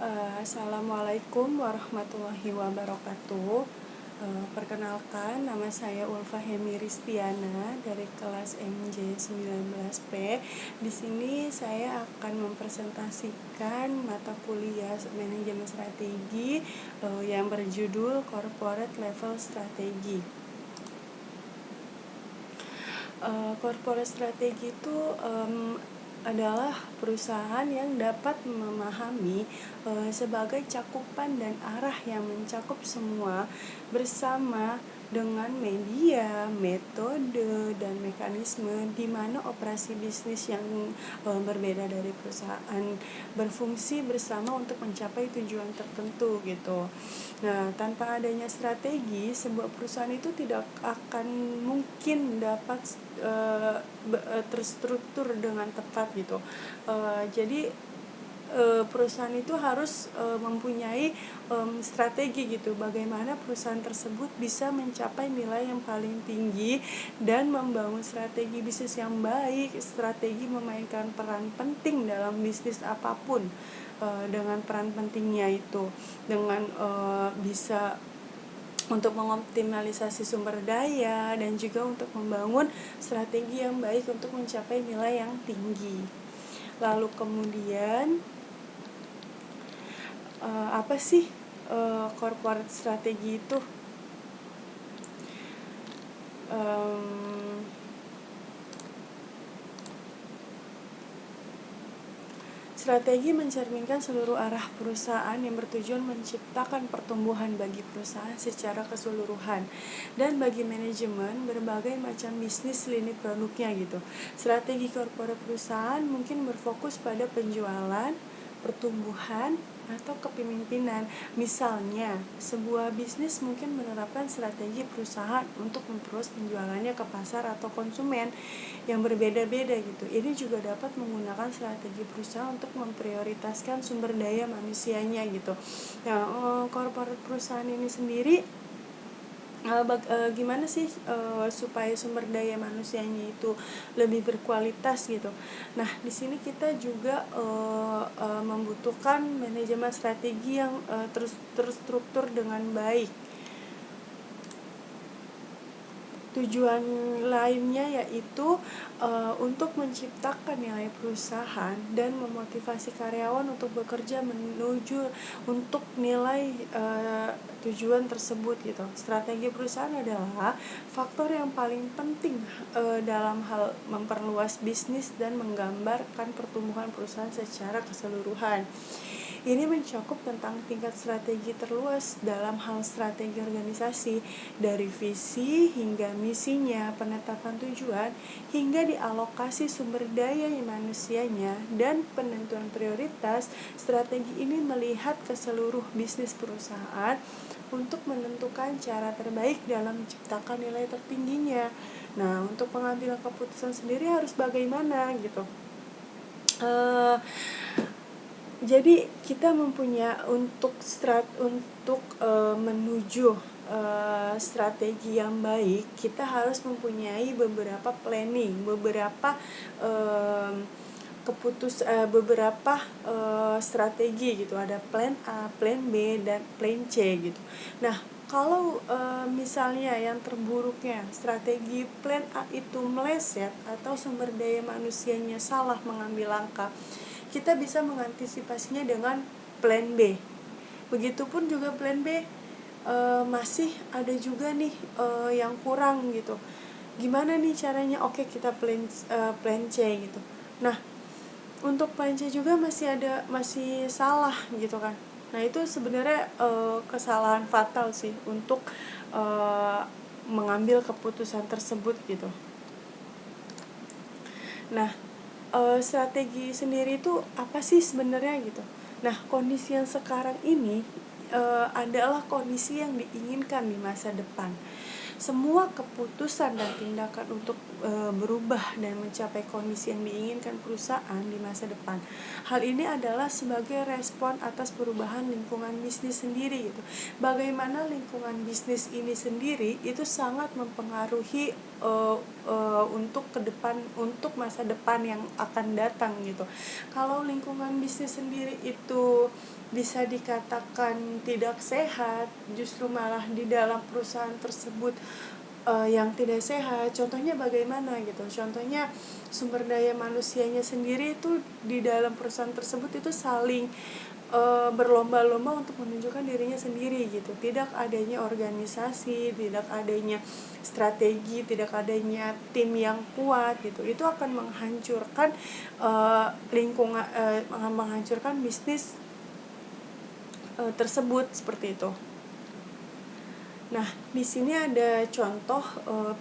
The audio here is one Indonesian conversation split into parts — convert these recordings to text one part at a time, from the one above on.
Assalamualaikum warahmatullahi wabarakatuh. Perkenalkan, nama saya Ulfa Hemi Ristiana dari kelas MJ19P. Di sini saya akan mempresentasikan mata kuliah manajemen strategi yang berjudul Corporate Level Strategy. Corporate strategi itu adalah perusahaan yang dapat memahami sebagai cakupan dan arah yang mencakup semua bersama dengan media, metode, dan mekanisme di mana operasi bisnis yang berbeda dari perusahaan berfungsi bersama untuk mencapai tujuan tertentu gitu. Nah, tanpa adanya strategi, sebuah perusahaan itu tidak akan mungkin dapat terstruktur dengan tepat gitu. Jadi perusahaan itu harus mempunyai strategi gitu, bagaimana perusahaan tersebut bisa mencapai nilai yang paling tinggi dan membangun strategi bisnis yang baik. Strategi memainkan peran penting dalam bisnis apapun, dengan peran pentingnya itu dengan bisa untuk mengoptimalisasi sumber daya dan juga untuk membangun strategi yang baik untuk mencapai nilai yang tinggi. Lalu kemudian apa sih corporate strategi itu? Strategi mencerminkan seluruh arah perusahaan yang bertujuan menciptakan pertumbuhan bagi perusahaan secara keseluruhan, dan bagi manajemen berbagai macam bisnis lini produknya gitu. Strategi korporat perusahaan mungkin berfokus pada penjualan, pertumbuhan, atau kepemimpinan. Misalnya, sebuah bisnis mungkin menerapkan strategi perusahaan untuk memperluas penjualannya ke pasar atau konsumen yang berbeda-beda gitu. Ini juga dapat menggunakan strategi perusahaan untuk memprioritaskan sumber daya manusianya gitu. Nah, korporat perusahaan ini sendiri gimana sih supaya sumber daya manusianya itu lebih berkualitas gitu. Nah, di sini kita juga membutuhkan manajemen strategi yang terstruktur dengan baik. Tujuan lainnya yaitu untuk menciptakan nilai perusahaan dan memotivasi karyawan untuk bekerja menuju untuk nilai tujuan tersebut gitu. Strategi perusahaan adalah faktor yang paling penting dalam hal memperluas bisnis dan menggambarkan pertumbuhan perusahaan secara keseluruhan. Ini mencakup tentang tingkat strategi terluas dalam hal strategi organisasi, dari visi hingga misinya, penetapan tujuan, hingga dialokasi sumber daya manusianya dan penentuan prioritas. Strategi ini melihat ke seluruh bisnis perusahaan untuk menentukan cara terbaik dalam menciptakan nilai tertingginya. Nah, untuk pengambilan keputusan sendiri harus bagaimana gitu. Jadi kita mempunyai untuk menuju strategi yang baik, kita harus mempunyai beberapa planning, beberapa strategi gitu. Ada plan A, plan B, dan plan C gitu. Nah, kalau misalnya yang terburuknya strategi plan A itu meleset atau sumber daya manusianya salah mengambil langkah, kita bisa mengantisipasinya dengan plan B. Begitupun juga plan B masih ada juga nih yang kurang gitu. Gimana nih caranya? Oke, kita plan C gitu. Nah, untuk plan C juga masih salah gitu kan. Nah, itu sebenarnya kesalahan fatal sih untuk mengambil keputusan tersebut gitu. Nah, strategi sendiri itu apa sih sebenarnya gitu. Nah, kondisi yang sekarang ini adalah kondisi yang diinginkan di masa depan. Semua keputusan dan tindakan untuk berubah dan mencapai kondisi yang diinginkan perusahaan di masa depan. Hal ini adalah sebagai respon atas perubahan lingkungan bisnis sendiri gitu. Bagaimana lingkungan bisnis ini sendiri itu sangat mempengaruhi untuk ke depan, untuk masa depan yang akan datang gitu. Kalau lingkungan bisnis sendiri itu bisa dikatakan tidak sehat, justru malah di dalam perusahaan tersebut yang tidak sehat. Contohnya bagaimana gitu? Contohnya sumber daya manusianya sendiri itu di dalam perusahaan tersebut itu saling berlomba-lomba untuk menunjukkan dirinya sendiri gitu. Tidak adanya organisasi, tidak adanya strategi, tidak adanya tim yang kuat gitu. Itu akan menghancurkan lingkungan, menghancurkan bisnis tersebut seperti itu. Nah, di sini ada contoh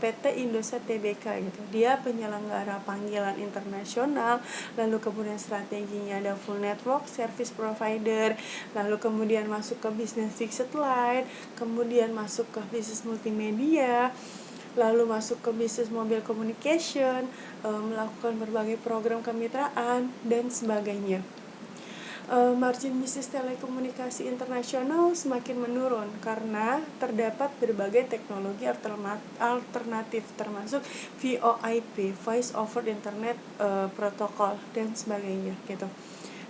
PT Indosat Tbk gitu. Dia penyelenggara panggilan internasional, lalu kemudian strateginya ada full network service provider, lalu kemudian masuk ke bisnis fixed line, kemudian masuk ke bisnis multimedia, lalu masuk ke bisnis mobile communication, melakukan berbagai program kemitraan dan sebagainya. Margin bisnis telekomunikasi internasional semakin menurun karena terdapat berbagai teknologi alternatif termasuk VoIP, Voice over Internet Protocol dan sebagainya gitu.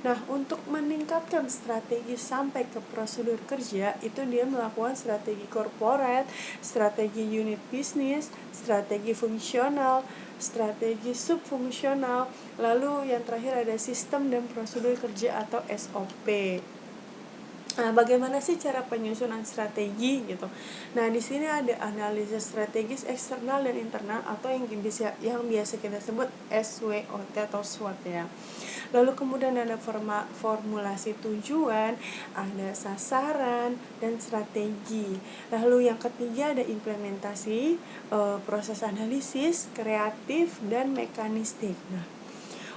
Nah, untuk meningkatkan strategi sampai ke prosedur kerja, itu dia melakukan strategi corporate, strategi unit bisnis, strategi fungsional, strategi subfungsional, lalu yang terakhir ada sistem dan prosedur kerja atau SOP. Nah, bagaimana sih cara penyusunan strategi gitu? Nah, di sini ada analisis strategis eksternal dan internal atau yang biasa kita sebut SWOT atau SWOT ya. Lalu kemudian ada formulasi tujuan, ada sasaran dan strategi. Lalu yang ketiga ada implementasi, proses analisis, kreatif dan mekanistik. Nah,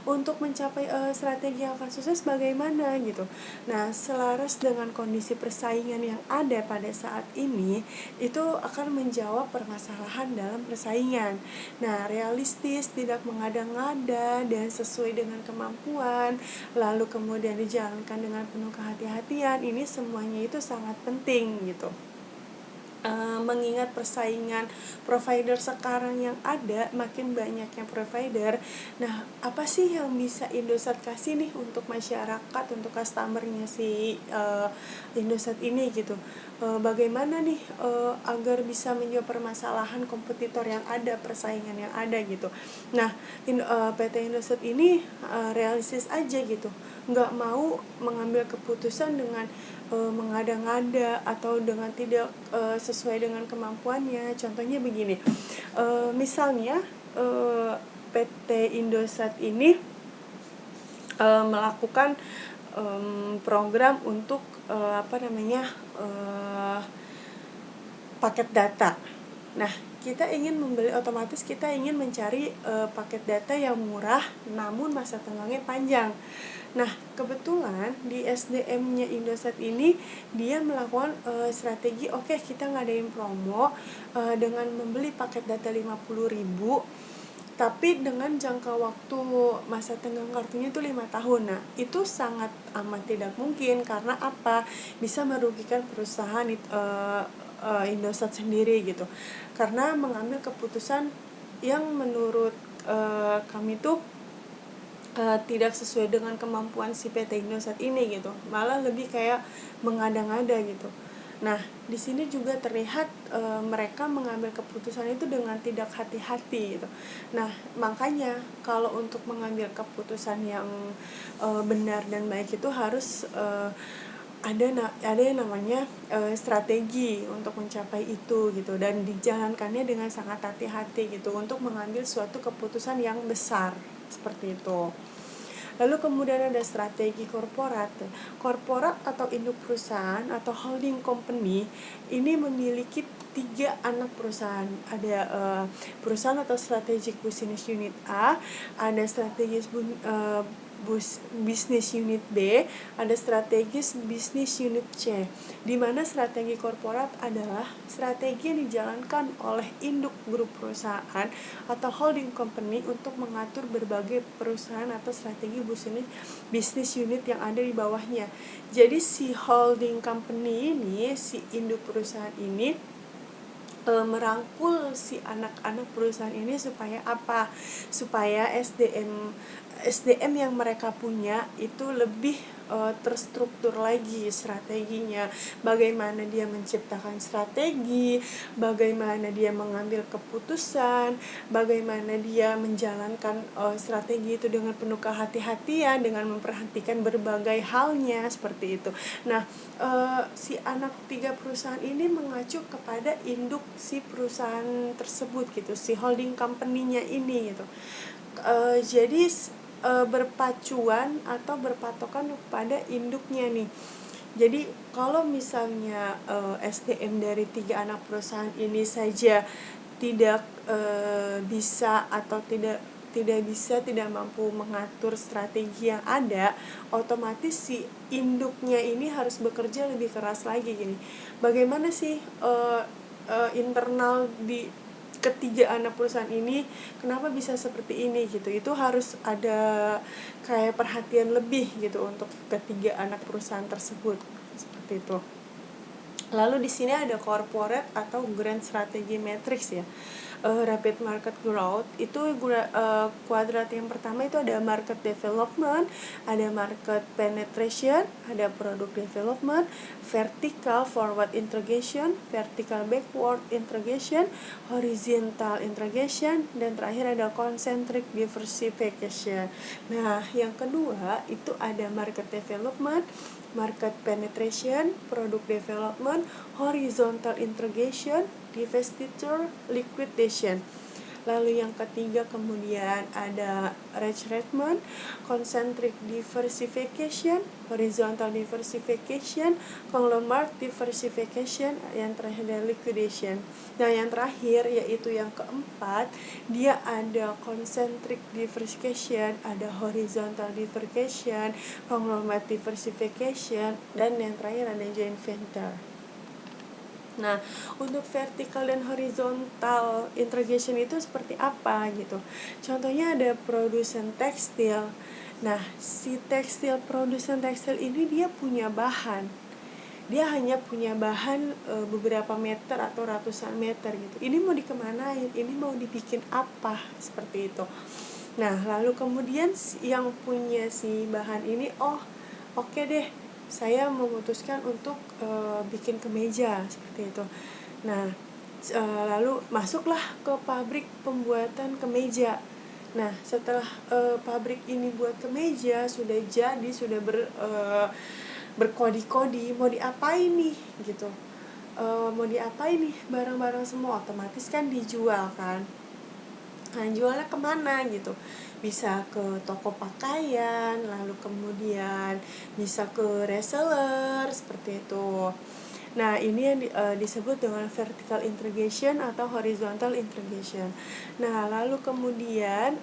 untuk mencapai strategi yang akan sukses bagaimana gitu. Nah, selaras dengan kondisi persaingan yang ada pada saat ini, itu akan menjawab permasalahan dalam persaingan. Nah, realistis, tidak mengada-ngada dan sesuai dengan kemampuan, lalu kemudian dijalankan dengan penuh kehati-hatian. Ini semuanya itu sangat penting gitu. Mengingat persaingan provider sekarang yang ada, makin banyaknya provider. Nah, apa sih yang bisa Indosat kasih nih untuk masyarakat, untuk customernya si Indosat ini gitu? Bagaimana nih agar bisa menjawab permasalahan kompetitor yang ada, persaingan yang ada gitu. Nah, PT Indosat ini realistis aja gitu, nggak mau mengambil keputusan dengan mengada-ngada atau dengan tidak sesuai dengan kemampuannya. Contohnya begini, misalnya PT Indosat ini melakukan program untuk paket data. Nah, kita ingin membeli, otomatis kita ingin mencari paket data yang murah namun masa tenggangnya panjang. Nah, kebetulan di SDM-nya Indosat ini dia melakukan strategi, oke, kita ngadain promo dengan membeli paket data 50.000 tapi dengan jangka waktu masa tenggang kartunya itu 5 tahun. Nah, itu sangat amat tidak mungkin karena apa? Bisa merugikan perusahaan Indosat sendiri gitu. Karena mengambil keputusan yang menurut kami tuh tidak sesuai dengan kemampuan si PT Indosat ini gitu, malah lebih kayak mengada-ngada gitu. Nah, di sini juga terlihat mereka mengambil keputusan itu dengan tidak hati-hati gitu. Nah, makanya kalau untuk mengambil keputusan yang benar dan baik itu harus ada yang namanya strategi untuk mencapai itu gitu, dan dijalankannya dengan sangat hati-hati gitu untuk mengambil suatu keputusan yang besar seperti itu. Lalu kemudian ada strategi korporat. Korporat atau induk perusahaan atau holding company ini memiliki 3 anak perusahaan. Ada perusahaan atau strategic business unit A, ada strategis business unit B, ada strategis business unit C. Di mana strategi korporat adalah strategi yang dijalankan oleh induk grup perusahaan atau holding company untuk mengatur berbagai perusahaan atau strategi business unit yang ada di bawahnya. Jadi si holding company ini, si induk perusahaan ini merangkul si anak-anak perusahaan ini supaya apa? Supaya SDM yang mereka punya itu lebih terstruktur lagi strateginya, bagaimana dia menciptakan strategi, bagaimana dia mengambil keputusan, bagaimana dia menjalankan strategi itu dengan penuh kehati-hatian, dengan memperhatikan berbagai halnya seperti itu. Nah, si anak 3 perusahaan ini mengacu kepada induk si perusahaan tersebut gitu, si holding company-nya ini gitu. Jadi berpacuan atau berpatokan kepada induknya nih. Jadi kalau misalnya SDM dari 3 anak perusahaan ini saja tidak bisa atau tidak mampu mengatur strategi yang ada, otomatis si induknya ini harus bekerja lebih keras lagi gini. Bagaimana sih internal di ketiga anak perusahaan ini kenapa bisa seperti ini gitu, itu harus ada kayak perhatian lebih gitu untuk ketiga anak perusahaan tersebut seperti itu. Lalu di sini ada corporate atau grand strategy matrix ya. Rapid market growth itu kuadrat yang pertama itu ada market development, ada market penetration, ada product development, vertical forward integration, vertical backward integration, horizontal integration, dan terakhir ada concentric diversification. Nah, yang kedua itu ada market development, market penetration, product development, horizontal integration, divestiture, liquidation. Lalu yang ketiga kemudian ada retrenchment, concentric diversification, horizontal diversification, conglomerate diversification, yang terakhir ada liquidation. Nah, yang terakhir yaitu yang keempat, dia ada concentric diversification, ada horizontal diversification, conglomerate diversification, dan yang terakhir ada joint venture. Nah, untuk vertical dan horizontal integration itu seperti apa gitu. Contohnya ada produsen tekstil. Nah, si produsen tekstil ini dia punya bahan. Dia hanya punya bahan beberapa meter atau ratusan meter gitu. Ini mau dikemanain? Ini mau dibikin apa? Seperti itu. Nah, lalu kemudian yang punya si bahan ini, oke deh, saya memutuskan untuk bikin kemeja seperti itu. Nah, lalu masuklah ke pabrik pembuatan kemeja. Nah, setelah pabrik ini buat kemeja sudah jadi, sudah berkodi-kodi, mau diapain nih gitu. Mau diapain nih barang-barang semua, otomatis kan dijual kan. Nah, jualnya kemana gitu, bisa ke toko pakaian, lalu kemudian bisa ke reseller seperti itu. Nah, ini yang disebut dengan vertical integration atau horizontal integration. Nah, lalu kemudian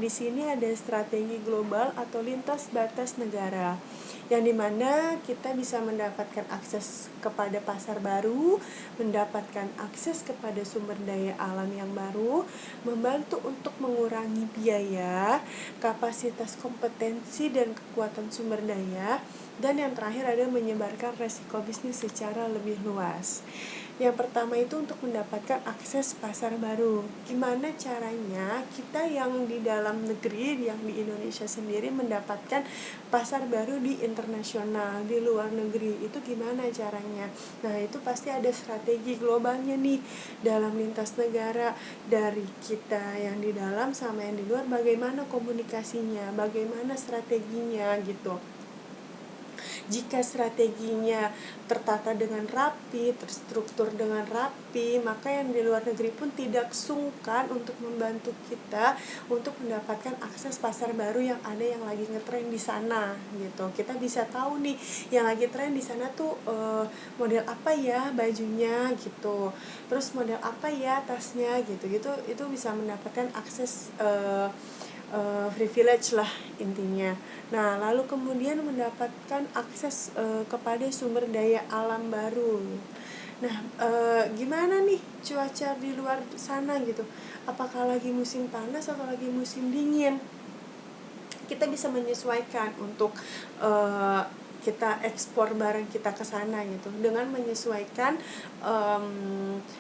di sini ada strategi global atau lintas batas negara, yang dimana kita bisa mendapatkan akses kepada pasar baru, mendapatkan akses kepada sumber daya alam yang baru, membantu untuk mengurangi biaya, kapasitas kompetensi dan kekuatan sumber daya, dan yang terakhir ada menyebarkan resiko bisnis secara lebih luas. Yang pertama itu untuk mendapatkan akses pasar baru. Gimana caranya kita yang di dalam negeri, yang di Indonesia sendiri mendapatkan pasar baru di internasional, di luar negeri, itu gimana caranya? Nah, itu pasti ada strategi globalnya nih dalam lintas negara, dari kita yang di dalam sama yang di luar, bagaimana komunikasinya, bagaimana strateginya gitu. Jika strateginya tertata dengan rapi, terstruktur dengan rapi, maka yang di luar negeri pun tidak sungkan untuk membantu kita untuk mendapatkan akses pasar baru yang ada, yang lagi ngetren di sana gitu. Kita bisa tahu nih yang lagi tren di sana tuh model apa ya bajunya gitu, terus model apa ya tasnya gitu. Itu bisa mendapatkan akses privilege lah intinya. Nah, lalu kemudian mendapatkan akses kepada sumber daya alam baru. Nah, gimana nih cuaca di luar sana gitu? Apakah lagi musim panas atau lagi musim dingin? Kita bisa menyesuaikan untuk kita ekspor barang kita ke sana gitu, dengan menyesuaikan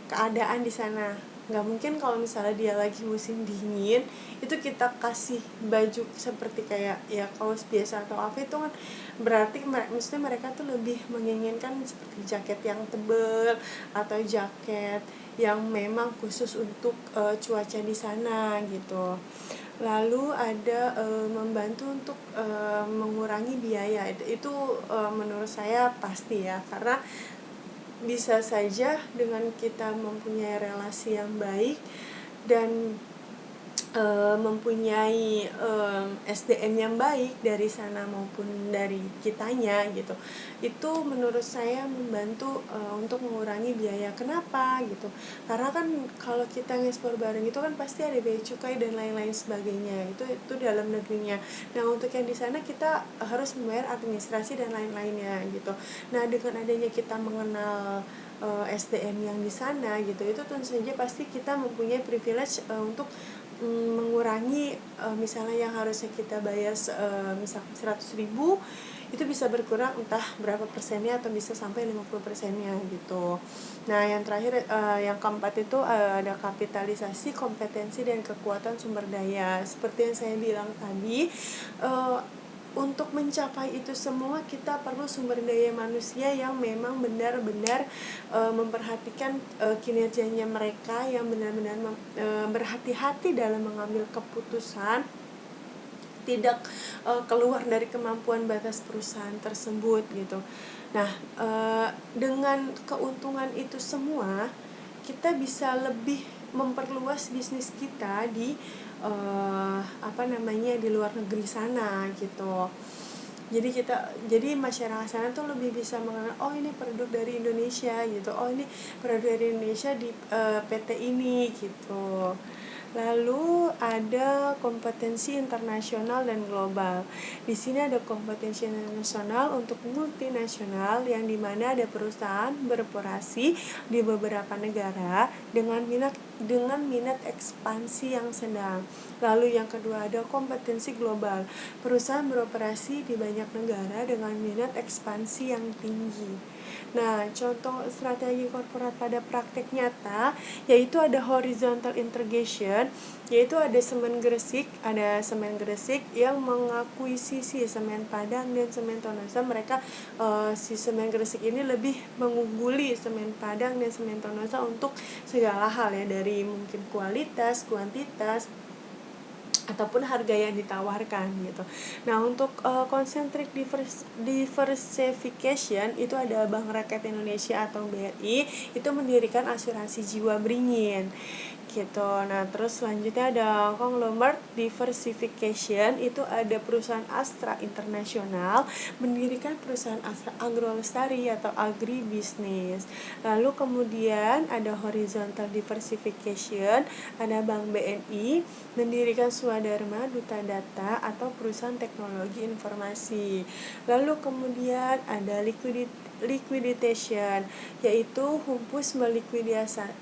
keadaan di sana. Nggak mungkin kalau misalnya dia lagi musim dingin itu kita kasih baju seperti kayak ya kaos biasa atau apa, itu kan berarti maksudnya mereka tuh lebih menginginkan seperti jaket yang tebal atau jaket yang memang khusus untuk cuaca di sana gitu. Lalu ada membantu untuk mengurangi biaya, itu menurut saya pasti ya, karena bisa saja dengan kita mempunyai relasi yang baik dan mempunyai SDM yang baik dari sana maupun dari kitanya gitu, itu menurut saya membantu untuk mengurangi biaya. Kenapa gitu? Karena kan kalau kita ngekspor barang itu kan pasti ada bea cukai dan lain-lain sebagainya, itu dalam negerinya. Nah untuk yang di sana kita harus membayar administrasi dan lain-lainnya gitu. Nah dengan adanya kita mengenal SDM yang di sana gitu, itu tentu saja pasti kita mempunyai privilege untuk mengurangi misalnya yang harusnya kita bayar misalnya 100.000 itu bisa berkurang entah berapa persennya atau bisa sampai 50%-nya gitu. Nah yang terakhir yang keempat itu ada kapitalisasi kompetensi dan kekuatan sumber daya. Seperti yang saya bilang tadi, untuk mencapai itu semua kita perlu sumber daya manusia yang memang benar-benar memperhatikan kinerjanya mereka, yang benar-benar berhati-hati dalam mengambil keputusan, tidak keluar dari kemampuan batas perusahaan tersebut gitu. Nah dengan keuntungan itu semua kita bisa lebih memperluas bisnis kita di di luar negeri sana gitu. Jadi masyarakat sana tuh lebih bisa mengenal, oh ini produk dari Indonesia gitu, oh ini produk dari Indonesia di PT ini gitu. Lalu ada kompetensi internasional dan global. Di sini ada kompetensi internasional untuk multinasional, yang dimana ada perusahaan beroperasi di beberapa negara dengan minat ekspansi yang sedang. Lalu yang kedua ada kompetensi global. Perusahaan beroperasi di banyak negara dengan minat ekspansi yang tinggi. Nah, contoh strategi korporat pada praktek nyata yaitu ada horizontal integration, yaitu ada semen Gresik yang mengakuisisi Semen Padang dan Semen Tonosa. Mereka si Semen Gresik ini lebih mengungguli Semen Padang dan Semen Tonosa untuk segala hal ya, dari mungkin kualitas, kuantitas, ataupun harga yang ditawarkan gitu. Nah untuk concentric diversification itu ada Bank Rakyat Indonesia atau BRI itu mendirikan asuransi jiwa beringin gitu. Nah terus selanjutnya ada conglomerate diversification, itu ada perusahaan Astra Internasional mendirikan perusahaan Astra Agrolestari atau agribisnis. Lalu kemudian ada horizontal diversification, ada Bank BNI mendirikan Swadharma Duta Data atau perusahaan teknologi informasi. Lalu kemudian ada liquidation, yaitu Humpus melikuidasi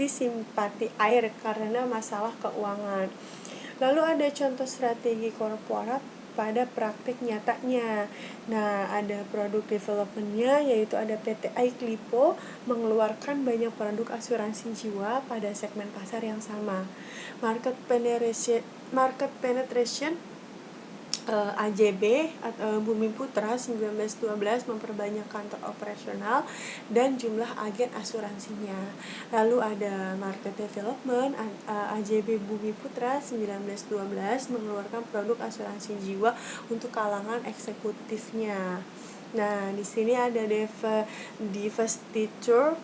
simpati air karena masalah keuangan. Lalu ada contoh strategi korporat pada praktik nyatanya. Nah, ada produk developmentnya, yaitu ada PT Aiklipo mengeluarkan banyak produk asuransi jiwa pada segmen pasar yang sama. Market penetration AJB atau Bumi Putra 1912 memperbanyak kantor operasional dan jumlah agen asuransinya. Lalu ada market development, AJB Bumi Putra 1912 mengeluarkan produk asuransi jiwa untuk kalangan eksekutifnya. Nah, di sini ada divestiture,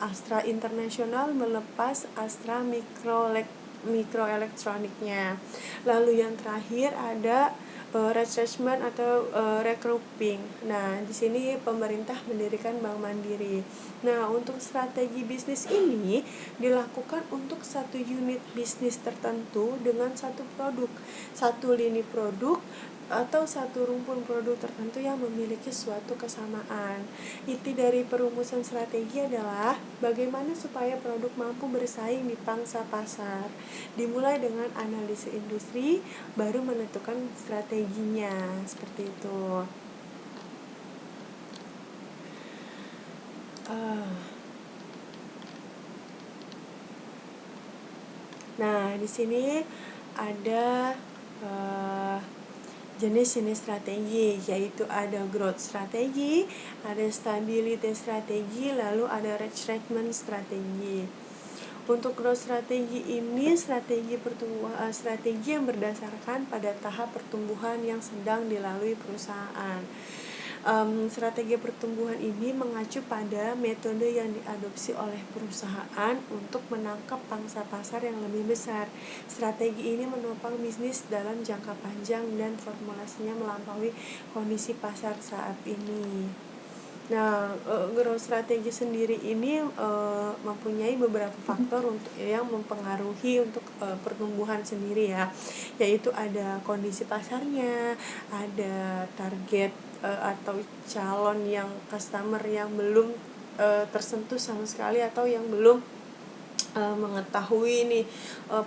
Astra Internasional melepas Astra mikroelektroniknya. Lalu yang terakhir ada retrenchment atau regrouping. Nah, di sini pemerintah mendirikan Bank Mandiri. Nah, untuk strategi bisnis ini dilakukan untuk satu unit bisnis tertentu dengan satu produk, satu lini produk atau satu rumpun produk tertentu yang memiliki suatu kesamaan. Inti dari perumusan strategi adalah bagaimana supaya produk mampu bersaing di pangsa pasar. Dimulai dengan analisis industri, baru menentukan strateginya, seperti itu. Nah, di sini ada jenis-jenis strategi, yaitu ada growth strategi, ada stability strategi, lalu ada retrenchment strategi. Untuk growth strategi ini strategi yang berdasarkan pada tahap pertumbuhan yang sedang dilalui perusahaan. Strategi pertumbuhan ini mengacu pada metode yang diadopsi oleh perusahaan untuk menangkap pangsa pasar yang lebih besar. Strategi ini menopang bisnis dalam jangka panjang dan formulasinya melampaui kondisi pasar saat ini. Nah, growth strategi sendiri ini mempunyai beberapa faktor untuk yang mempengaruhi untuk pertumbuhan sendiri ya, yaitu ada kondisi pasarnya, ada target atau calon yang customer yang belum tersentuh sama sekali atau yang belum mengetahui nih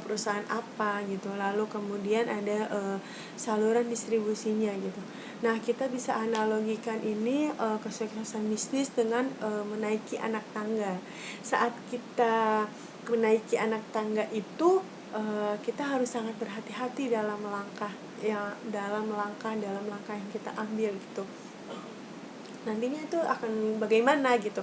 perusahaan apa gitu, lalu kemudian ada saluran distribusinya gitu. Nah, kita bisa analogikan ini kesuksesan bisnis dengan menaiki anak tangga. Saat kita menaiki anak tangga itu kita harus sangat berhati-hati dalam langkah dalam langkah yang kita ambil gitu. Nantinya itu akan bagaimana gitu,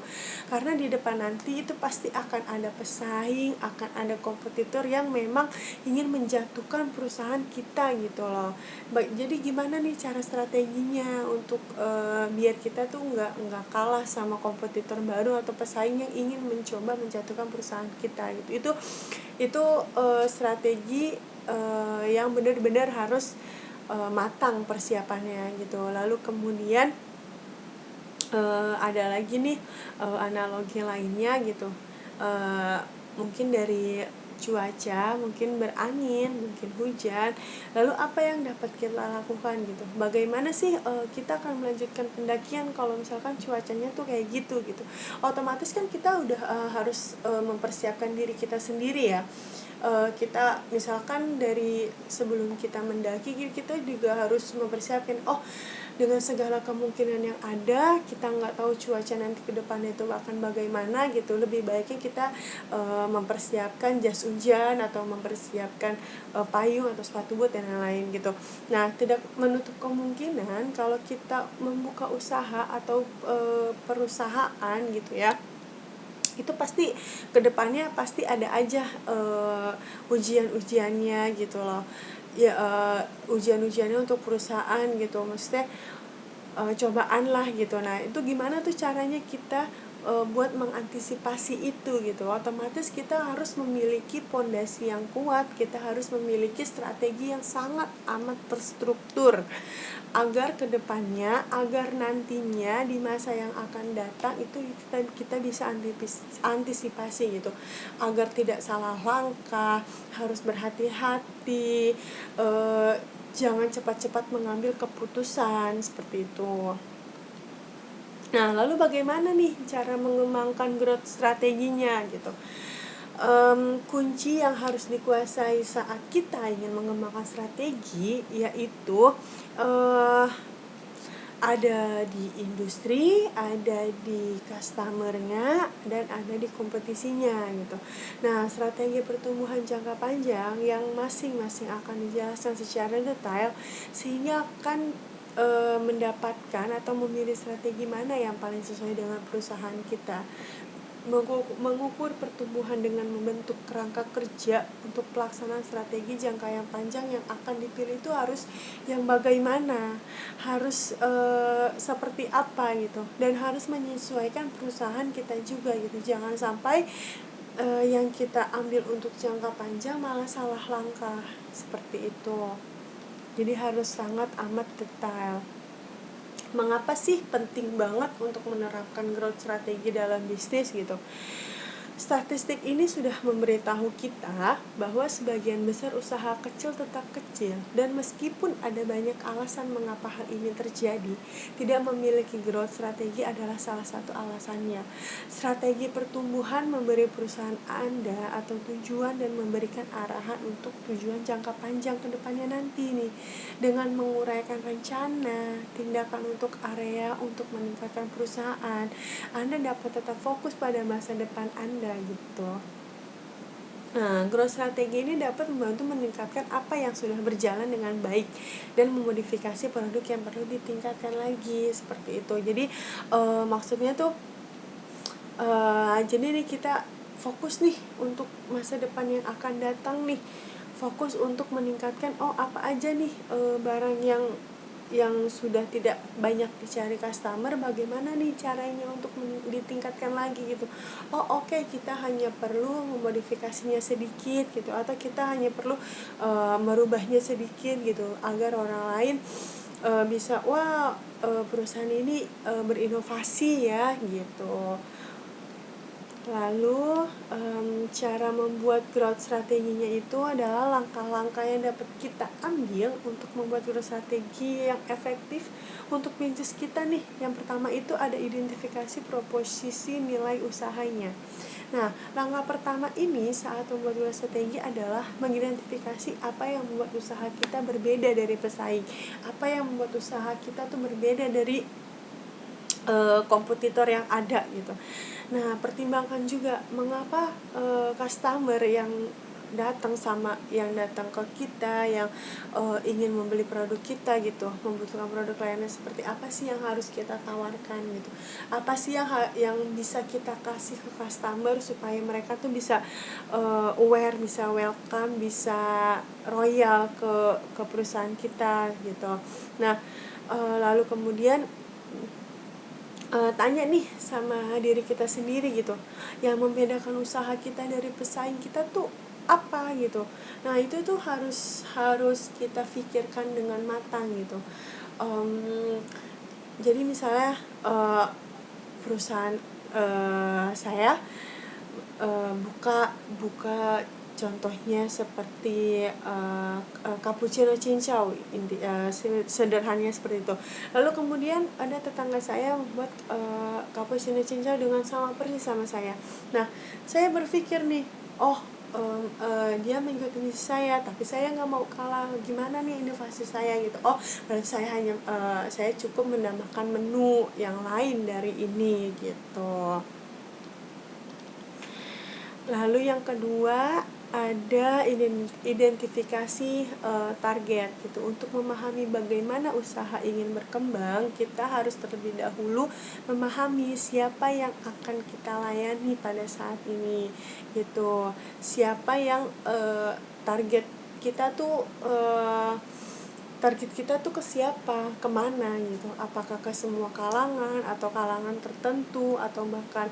karena di depan nanti itu pasti akan ada pesaing, akan ada kompetitor yang memang ingin menjatuhkan perusahaan kita gitu loh. Jadi gimana nih cara strateginya untuk biar kita tuh nggak kalah sama kompetitor baru atau pesaing yang ingin mencoba menjatuhkan perusahaan kita gitu. Itu strategi yang benar-benar harus matang persiapannya gitu. Lalu kemudian ada lagi nih analogi lainnya gitu, mungkin dari cuaca, mungkin berangin, mungkin hujan, lalu apa yang dapat kita lakukan gitu, bagaimana sih kita akan melanjutkan pendakian kalau misalkan cuacanya tuh kayak gitu. Otomatis kan kita udah harus mempersiapkan diri kita sendiri ya. Kita misalkan dari sebelum kita mendaki kita juga harus mempersiapkan, dengan segala kemungkinan yang ada, kita nggak tahu cuaca nanti ke depannya itu akan bagaimana gitu. Lebih baiknya kita mempersiapkan jas hujan atau mempersiapkan payung atau sepatu boot dan lain-lain gitu. Nah, tidak menutup kemungkinan kalau kita membuka usaha atau perusahaan gitu ya, itu pasti kedepannya pasti ada aja ujian-ujiannya gitu loh ya, ujian-ujiannya untuk perusahaan gitu, maksudnya cobaan lah gitu. Nah, itu gimana tuh caranya kita buat mengantisipasi itu gitu. Otomatis kita harus memiliki pondasi yang kuat, kita harus memiliki strategi yang sangat amat terstruktur agar kedepannya, agar nantinya di masa yang akan datang itu kita bisa antisipasi gitu, agar tidak salah langkah, harus berhati-hati, jangan cepat-cepat mengambil keputusan seperti itu. Nah, lalu bagaimana nih cara mengembangkan growth strateginya gitu? Kunci yang harus dikuasai saat kita ingin mengembangkan strategi yaitu ada di industri, ada di customernya, dan ada di kompetisinya gitu. Nah, strategi pertumbuhan jangka panjang yang masing-masing akan dijelaskan secara detail sehingga akan mendapatkan atau memilih strategi mana yang paling sesuai dengan perusahaan kita. Mengukur pertumbuhan dengan membentuk kerangka kerja untuk pelaksanaan strategi jangka yang panjang yang akan dipilih itu harus yang bagaimana, harus seperti apa gitu, dan harus menyesuaikan perusahaan kita juga gitu. Jangan sampai yang kita ambil untuk jangka panjang malah salah langkah seperti itu. Jadi harus sangat amat detail. Mengapa sih penting banget untuk menerapkan growth strategi dalam bisnis gitu? Statistik ini sudah memberitahu kita bahwa sebagian besar usaha kecil tetap kecil, dan meskipun ada banyak alasan mengapa hal ini terjadi, tidak memiliki growth strategi adalah salah satu alasannya. Strategi pertumbuhan memberi perusahaan Anda atau tujuan dan memberikan arahan untuk tujuan jangka panjang ke depannya nanti nih. Dengan menguraikan rencana, tindakan untuk area untuk meningkatkan perusahaan, Anda dapat tetap fokus pada masa depan Anda gitu. Nah, growth strategi ini dapat membantu meningkatkan apa yang sudah berjalan dengan baik dan memodifikasi produk yang perlu ditingkatkan lagi, seperti itu. Jadi maksudnya tuh jadi nih kita fokus nih untuk masa depan yang akan datang nih, fokus untuk meningkatkan apa aja nih barang yang sudah tidak banyak dicari customer, bagaimana nih caranya untuk ditingkatkan lagi gitu. Oke, kita hanya perlu memodifikasinya sedikit gitu, atau kita hanya perlu merubahnya sedikit gitu agar orang lain bisa perusahaan ini berinovasi ya gitu. Lalu cara membuat growth strateginya itu adalah langkah-langkah yang dapat kita ambil untuk membuat growth strategi yang efektif untuk bisnis kita nih. Yang pertama itu ada identifikasi proposisi nilai usahanya. Nah, langkah pertama ini saat membuat growth strategi adalah mengidentifikasi apa yang membuat usaha kita berbeda dari pesaing, apa yang membuat usaha kita tuh berbeda dari kompetitor yang ada gitu. Nah, pertimbangkan juga mengapa customer yang datang ke kita, yang ingin membeli produk kita gitu, membutuhkan produk lainnya, seperti apa sih yang harus kita tawarkan gitu, apa sih yang bisa kita kasih ke customer supaya mereka tuh bisa aware, bisa welcome, bisa royal ke perusahaan kita gitu. Nah, lalu kemudian tanya nih sama diri kita sendiri gitu, yang membedakan usaha kita dari pesaing kita tuh apa gitu. Nah, itu tuh harus kita pikirkan dengan matang gitu. Jadi misalnya perusahaan saya buka contohnya seperti cappuccino cincau, sederhananya seperti itu. Lalu kemudian ada tetangga saya membuat cappuccino cincau dengan sama persis sama saya. Nah, saya berpikir nih, dia mengikuti saya, tapi saya nggak mau kalah. Gimana nih inovasi saya gitu? Berarti saya cukup menambahkan menu yang lain dari ini gitu. Lalu yang kedua ada identifikasi target gitu. Untuk memahami bagaimana usaha ingin berkembang, kita harus terlebih dahulu memahami siapa yang akan kita layani pada saat ini gitu. Siapa yang target kita tuh ke siapa, kemana gitu, apakah ke semua kalangan atau kalangan tertentu, atau bahkan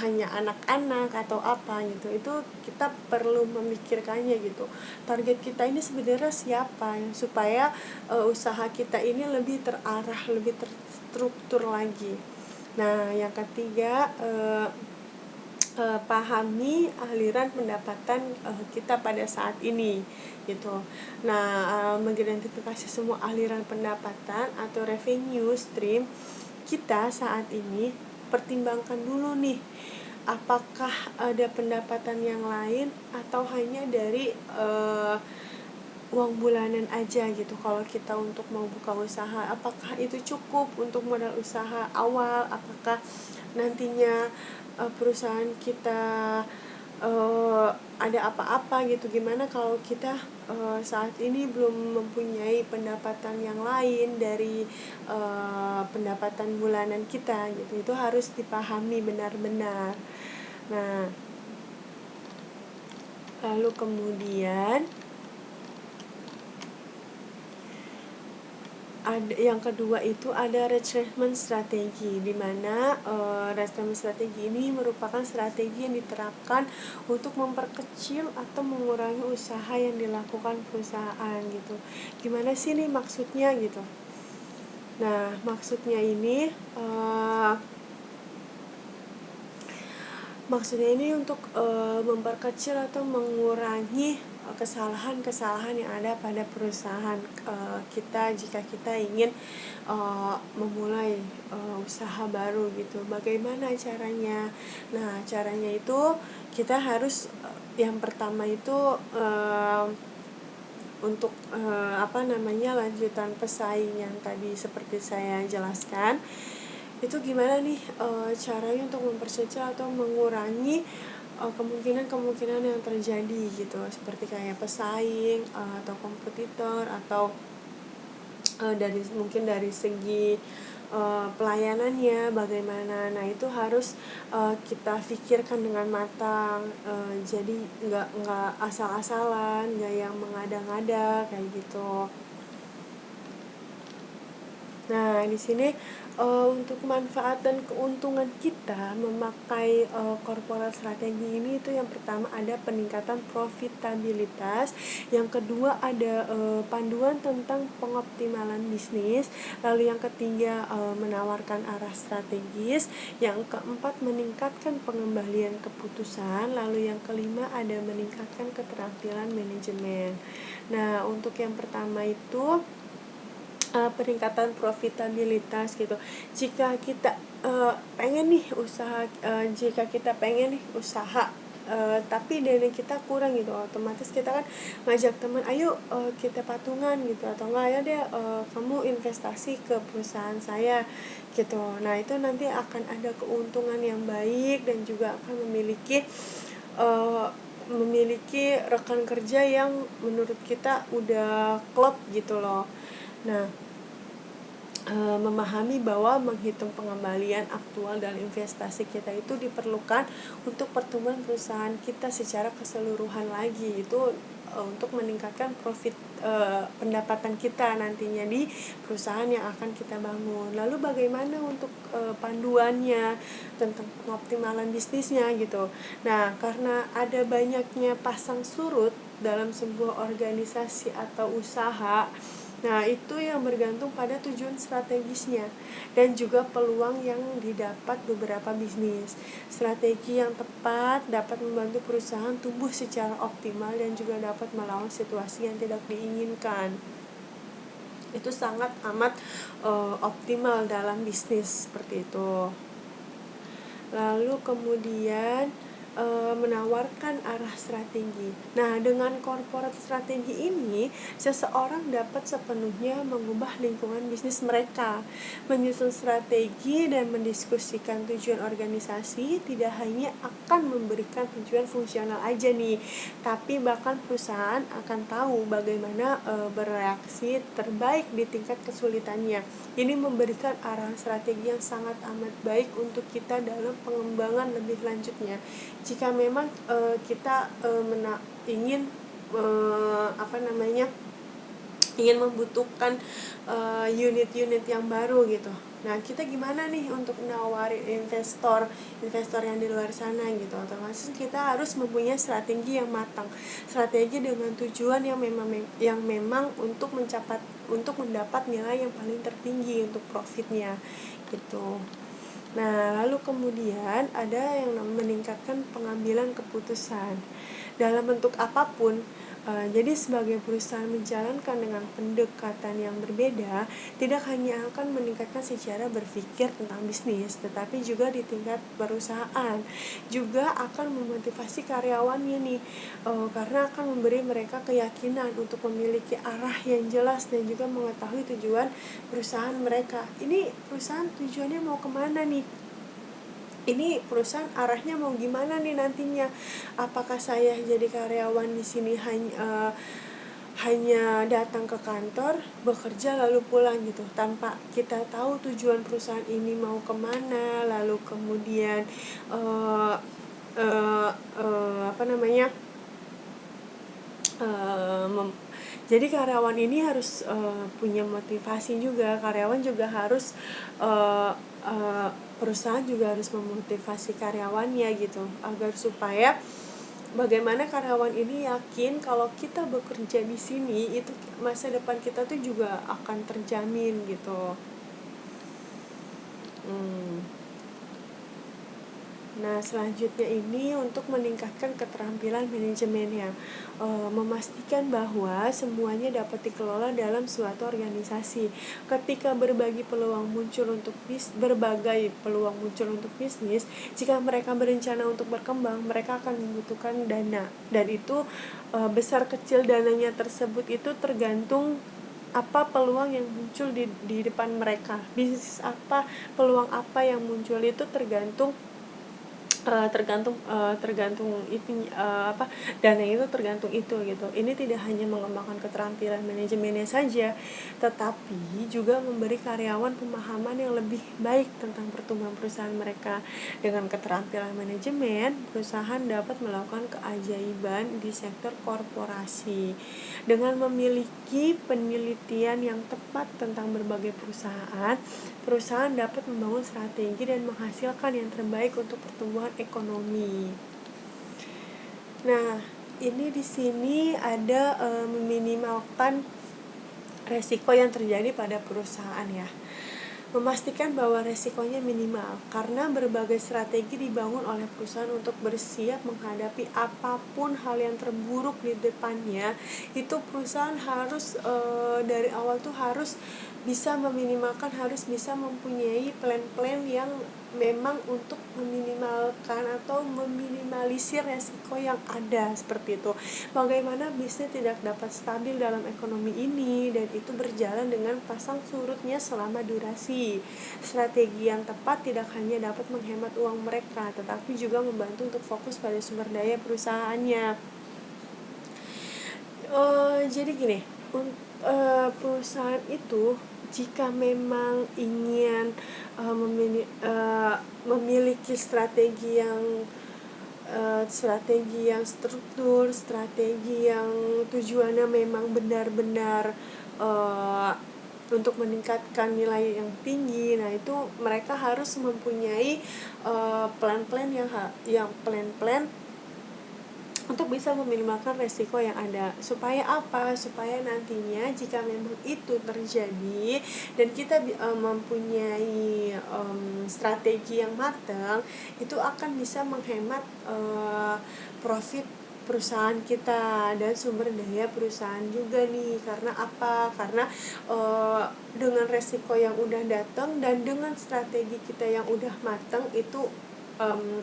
hanya anak-anak atau apa gitu. Itu kita perlu memikirkannya gitu, target kita ini sebenarnya siapa, supaya usaha kita ini lebih terarah, lebih terstruktur lagi. Nah, yang ketiga, pahami aliran pendapatan kita pada saat ini gitu. Nah, mengidentifikasi semua aliran pendapatan atau revenue stream kita saat ini, pertimbangkan dulu nih, apakah ada pendapatan yang lain atau hanya dari uang bulanan aja gitu. Kalau kita untuk mau buka usaha, apakah itu cukup untuk modal usaha awal, apakah nantinya perusahaan kita ada apa-apa gitu. Gimana kalau kita saat ini belum mempunyai pendapatan yang lain dari pendapatan bulanan kita gitu. Itu harus dipahami benar-benar. Nah, lalu kemudian yang kedua itu ada retrenchment strategi, di mana retrenchment strategi ini merupakan strategi yang diterapkan untuk memperkecil atau mengurangi usaha yang dilakukan perusahaan gitu. Gimana sih nih maksudnya gitu? Nah, maksudnya ini Maksudnya ini untuk memperkecil atau mengurangi kesalahan-kesalahan yang ada pada perusahaan kita jika kita ingin memulai usaha baru gitu. Bagaimana caranya? Nah, caranya itu kita harus yang pertama itu untuk lanjutan pesaing yang tadi seperti saya jelaskan. Itu gimana nih caranya untuk memperkecil atau mengurangi kemungkinan-kemungkinan yang terjadi gitu, seperti kayak pesaing atau kompetitor, atau dari segi pelayanannya bagaimana. Nah, itu harus kita pikirkan dengan matang, jadi nggak asal-asalan, nggak yang mengada-ngada kayak gitu. Nah, di sini untuk manfaat dan keuntungan kita memakai corporate strategi ini, itu yang pertama ada peningkatan profitabilitas, yang kedua ada panduan tentang pengoptimalan bisnis, lalu yang ketiga menawarkan arah strategis, yang keempat meningkatkan pengembalian keputusan, lalu yang kelima ada meningkatkan keterampilan manajemen. Nah, untuk yang pertama itu peningkatan profitabilitas gitu. Jika kita jika kita pengen nih usaha tapi dana kita kurang gitu, otomatis kita kan ngajak teman, ayo kita patungan gitu, atau enggak ya deh kamu investasi ke perusahaan saya gitu. Nah, itu nanti akan ada keuntungan yang baik dan juga akan memiliki rekan kerja yang menurut kita udah klop gitu loh. Nah, memahami bahwa menghitung pengembalian aktual dan investasi kita itu diperlukan untuk pertumbuhan perusahaan kita secara keseluruhan lagi. Itu untuk meningkatkan pendapatan kita nantinya di perusahaan yang akan kita bangun. Lalu bagaimana untuk panduannya tentang pengoptimalan bisnisnya gitu. Nah, karena ada banyaknya pasang surut dalam sebuah organisasi atau usaha, nah, itu yang bergantung pada tujuan strategisnya dan juga peluang yang didapat beberapa bisnis. Strategi yang tepat dapat membantu perusahaan tumbuh secara optimal dan juga dapat melawan situasi yang tidak diinginkan. Itu sangat amat optimal dalam bisnis seperti itu. Lalu kemudian menawarkan arah strategi. Nah, dengan corporate strategi ini, seseorang dapat sepenuhnya mengubah lingkungan bisnis mereka. Menyusun strategi dan mendiskusikan tujuan organisasi tidak hanya akan memberikan tujuan fungsional aja nih, tapi bahkan perusahaan akan tahu bagaimana bereaksi terbaik di tingkat kesulitannya. Ini memberikan arah strategi yang sangat amat baik untuk kita dalam pengembangan lebih lanjutnya. Jika memang kita ingin membutuhkan unit-unit yang baru gitu. Nah, kita gimana nih untuk menawarin investor yang di luar sana gitu. Otomatis kita harus mempunyai strategi yang matang. Strategi dengan tujuan yang memang untuk mendapat nilai yang paling tertinggi untuk profitnya gitu. Nah, lalu kemudian ada yang meningkatkan pengambilan keputusan dalam bentuk apapun. Jadi sebagai perusahaan menjalankan dengan pendekatan yang berbeda, tidak hanya akan meningkatkan secara berpikir tentang bisnis, tetapi juga di tingkat perusahaan juga akan memotivasi karyawannya nih, karena akan memberi mereka keyakinan untuk memiliki arah yang jelas dan juga mengetahui tujuan perusahaan mereka. Ini perusahaan tujuannya mau kemana nih? Ini perusahaan arahnya mau gimana nih nantinya? Apakah saya jadi karyawan di sini hanya datang ke kantor, bekerja lalu pulang gitu, tanpa kita tahu tujuan perusahaan ini mau kemana, lalu kemudian jadi karyawan ini harus punya motivasi juga. Karyawan juga harus perusahaan juga harus memotivasi karyawannya gitu, agar supaya bagaimana karyawan ini yakin kalau kita bekerja di sini itu masa depan kita tuh juga akan terjamin gitu. Nah, selanjutnya ini untuk meningkatkan keterampilan manajemennya, memastikan bahwa semuanya dapat dikelola dalam suatu organisasi. Ketika berbagai peluang muncul untuk bisnis, jika mereka berencana untuk berkembang, mereka akan membutuhkan dana, dan itu besar kecil dananya tersebut itu tergantung apa peluang yang muncul di depan mereka. Bisnis apa, peluang apa yang muncul itu tergantung itu dana itu tergantung itu gitu. Ini tidak hanya mengembangkan keterampilan manajemennya saja, tetapi juga memberi karyawan pemahaman yang lebih baik tentang pertumbuhan perusahaan mereka. Dengan keterampilan manajemen, perusahaan dapat melakukan keajaiban di sektor korporasi. Dengan memiliki penelitian yang tepat tentang berbagai perusahaan dapat membangun strategi dan menghasilkan yang terbaik untuk pertumbuhan ekonomi. Nah, ini di sini ada meminimalkan resiko yang terjadi pada perusahaan ya. Memastikan bahwa resikonya minimal, karena berbagai strategi dibangun oleh perusahaan untuk bersiap menghadapi apapun hal yang terburuk di depannya. Itu perusahaan harus dari awal tuh harus bisa meminimalkan, harus bisa mempunyai plan-plan yang memang untuk meminimalkan atau meminimalisir resiko yang ada, seperti itu. Bagaimana bisnis tidak dapat stabil dalam ekonomi ini, dan itu berjalan dengan pasang surutnya selama durasi. Strategi yang tepat tidak hanya dapat menghemat uang mereka, tetapi juga membantu untuk fokus pada sumber daya perusahaannya. Jadi gini, perusahaan itu jika memang ingin memiliki strategi yang struktur, strategi yang tujuannya memang benar-benar untuk meningkatkan nilai yang tinggi. Nah, itu mereka harus mempunyai plan-plan untuk bisa meminimalkan resiko yang ada. Supaya apa? Supaya nantinya jika memang itu terjadi dan kita mempunyai strategi yang matang, itu akan bisa menghemat profit perusahaan kita dan sumber daya perusahaan juga nih. Karena apa? Karena dengan resiko yang udah datang dan dengan strategi kita yang udah matang, itu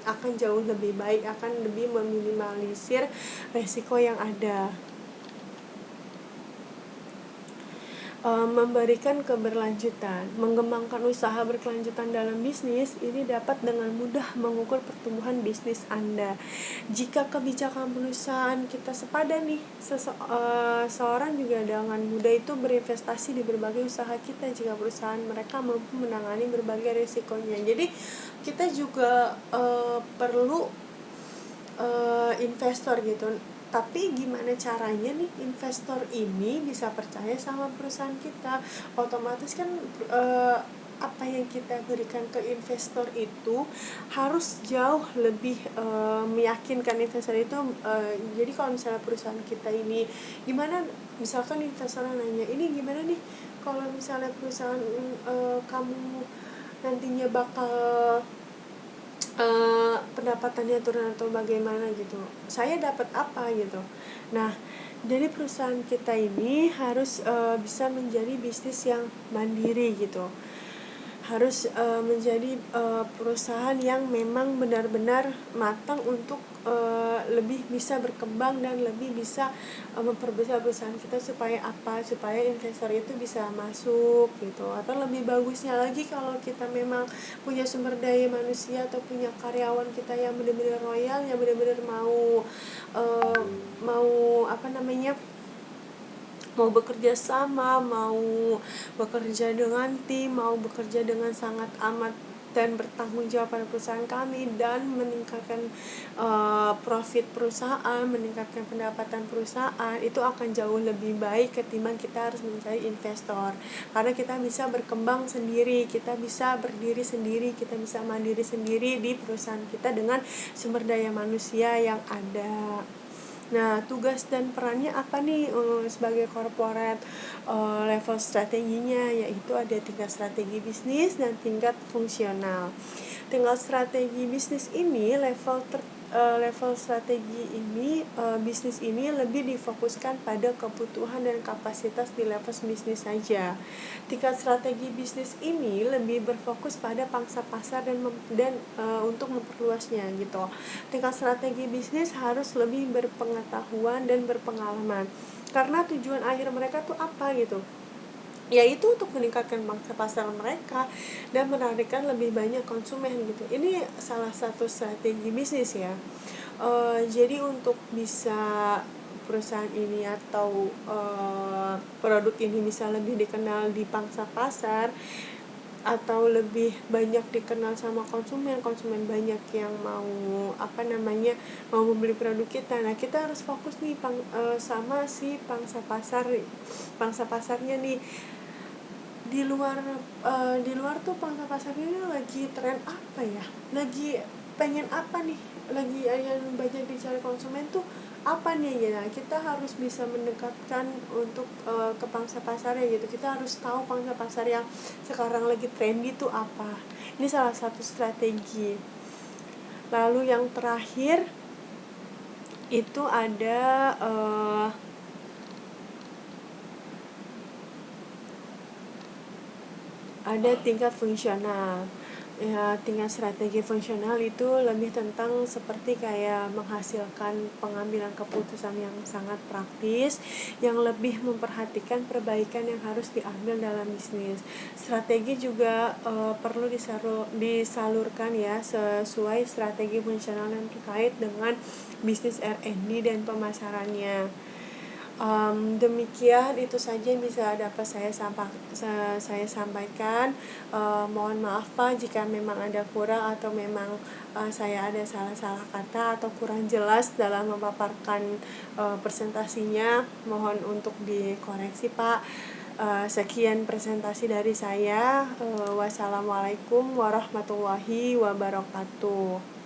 akan jauh lebih baik, akan lebih meminimalisir resiko yang ada. Memberikan keberlanjutan, mengembangkan usaha berkelanjutan dalam bisnis ini dapat dengan mudah mengukur pertumbuhan bisnis Anda. Jika kebijakan perusahaan kita sepadan nih, seorang juga dengan mudah itu berinvestasi di berbagai usaha kita jika perusahaan mereka mampu menangani berbagai risikonya. Jadi kita juga perlu investor gitu. Tapi gimana caranya nih investor ini bisa percaya sama perusahaan kita? Otomatis kan apa yang kita berikan ke investor itu harus jauh lebih meyakinkan investor itu. Jadi kalau misalnya perusahaan kita ini gimana, misalkan investor nanya, ini gimana nih kalau misalnya perusahaan kamu nantinya bakal pendapatannya turun atau bagaimana gitu, saya dapat apa gitu. Nah, jadi perusahaan kita ini harus bisa menjadi bisnis yang mandiri gitu, harus menjadi perusahaan yang memang benar-benar matang untuk lebih bisa berkembang dan lebih bisa memperbesar perusahaan kita. Supaya apa? Supaya investor itu bisa masuk gitu. Atau lebih bagusnya lagi, kalau kita memang punya sumber daya manusia atau punya karyawan kita yang benar-benar loyal, yang benar-benar mau mau bekerja sama, mau bekerja dengan tim, mau bekerja dengan sangat amat dan bertanggung jawab pada perusahaan kami, dan meningkatkan profit perusahaan, meningkatkan pendapatan perusahaan, itu akan jauh lebih baik ketimbang kita harus mencari investor. Karena kita bisa berkembang sendiri, kita bisa berdiri sendiri, kita bisa mandiri sendiri di perusahaan kita dengan sumber daya manusia yang ada. Nah, tugas dan perannya apa nih sebagai corporate? Level strateginya yaitu ada tingkat strategi bisnis dan tingkat fungsional. Tinggal strategi bisnis ini level strategi ini bisnis ini lebih difokuskan pada kebutuhan dan kapasitas di level bisnis saja. Tingkat strategi bisnis ini lebih berfokus pada pangsa pasar dan untuk memperluasnya gitu. Tingkat strategi bisnis harus lebih berpengetahuan dan berpengalaman. Karena tujuan akhir mereka tuh apa gitu, yaitu untuk meningkatkan pangsa pasar mereka dan menarikkan lebih banyak konsumen gitu. Ini salah satu strategi bisnis ya. Jadi untuk bisa perusahaan ini atau produk ini bisa lebih dikenal di pangsa pasar atau lebih banyak dikenal sama konsumen banyak yang mau mau membeli produk kita. Nah, kita harus fokus nih sama si pangsa pasarnya nih. Di luar tuh pangsa pasarnya ini lagi tren apa ya, lagi pengen apa nih, lagi yang banyak dicari konsumen tuh apa nih ya. Nah, kita harus bisa mendekatkan untuk ke pangsa pasarnya gitu. Kita harus tahu pangsa pasar yang sekarang lagi trendy tuh apa. Ini salah satu strategi. Lalu yang terakhir itu ada tingkat fungsional. Ya, tingkat strategi fungsional itu lebih tentang seperti kayak menghasilkan pengambilan keputusan yang sangat praktis, yang lebih memperhatikan perbaikan yang harus diambil dalam bisnis. Strategi juga perlu disalurkan ya sesuai strategi fungsional yang terkait dengan bisnis R&D dan pemasarannya. Demikian itu saja yang bisa dapat saya sampaikan. Mohon maaf Pak jika memang ada kurang atau memang saya ada salah kata atau kurang jelas dalam memaparkan presentasinya. Mohon untuk dikoreksi Pak. Sekian presentasi dari saya. Wassalamualaikum warahmatullahi wabarakatuh.